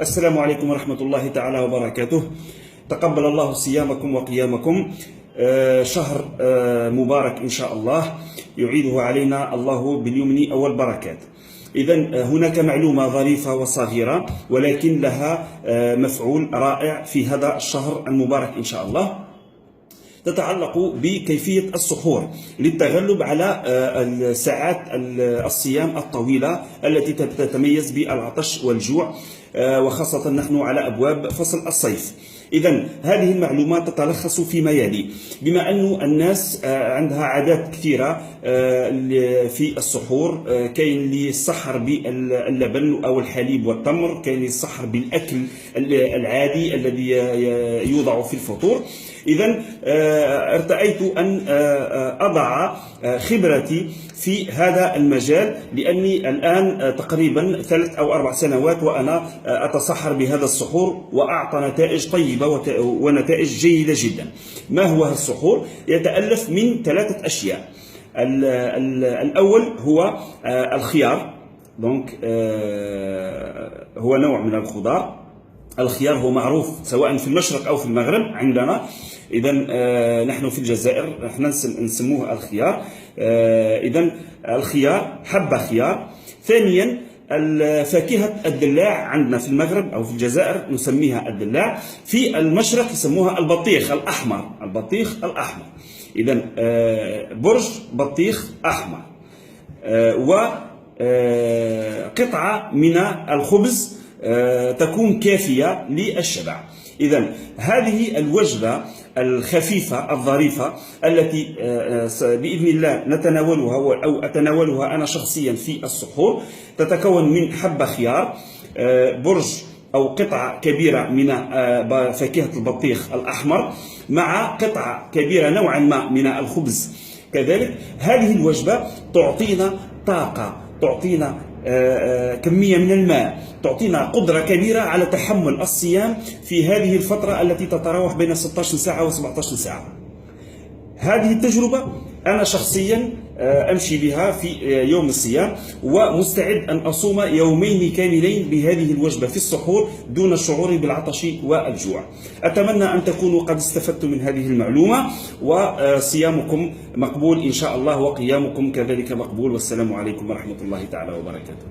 السلام عليكم ورحمة الله تعالى وبركاته. تقبل الله صيامكم وقيامكم. شهر مبارك إن شاء الله يعيده علينا الله باليمن والبركات. إذن هناك معلومة ظريفة وصغيرة ولكن لها مفعول رائع في هذا الشهر المبارك إن شاء الله، تتعلق بكيفية السحور للتغلب على ساعات الصيام الطويلة التي تتميز بالعطش والجوع، وخاصة نحن على أبواب فصل الصيف. إذن هذه المعلومات تتلخص فيما يلي: بما أن الناس عندها عادات كثيرة في السحور، كاين اللي يسحر باللبن أو الحليب والتمر، كاين اللي يسحر بالأكل العادي الذي يوضع في الفطور. إذن ارتأيت أن أضع خبرتي في هذا المجال، لأني الآن تقريبا 3 أو 4 سنوات وأنا أتسحر بهذا السحور، وأعطى نتائج طيبة ونتائج جيدة جدا. ما هو السحور؟ يتألف من 3 أشياء. الأول هو الخيار، دونك هو نوع من الخضار. الخيار هو معروف سواء في المشرق أو في المغرب عندنا، إذن نحن في الجزائر نحن نسموه الخيار. إذن الخيار، حبة خيار. ثانيا فاكهة الدلاع، عندنا في المغرب أو في الجزائر نسميها الدلاع، في المشرق يسموها البطيخ الأحمر، البطيخ الأحمر. إذن برج بطيخ أحمر، وقطعة من الخبز تكون كافية للشبع. إذن هذه الوجبة الخفيفة الظريفة التي بإذن الله نتناولها أو أتناولها أنا شخصيا في السحور، تتكون من حبة خيار، برج أو قطعة كبيرة من فاكهة البطيخ الأحمر، مع قطعة كبيرة نوعا ما من الخبز. كذلك هذه الوجبة تعطينا طاقة، تعطينا كمية من الماء، تعطينا قدرة كبيرة على تحمل الصيام في هذه الفترة التي تتراوح بين 16 ساعة و 17 ساعة. هذه التجربة أنا شخصيا أمشي بها في يوم الصيام، ومستعد أن أصوم يومين كاملين بهذه الوجبة في السحور دون الشعور بالعطش والجوع. أتمنى أن تكونوا قد استفدتم من هذه المعلومة، وصيامكم مقبول إن شاء الله، وقيامكم كذلك مقبول. والسلام عليكم ورحمة الله تعالى وبركاته.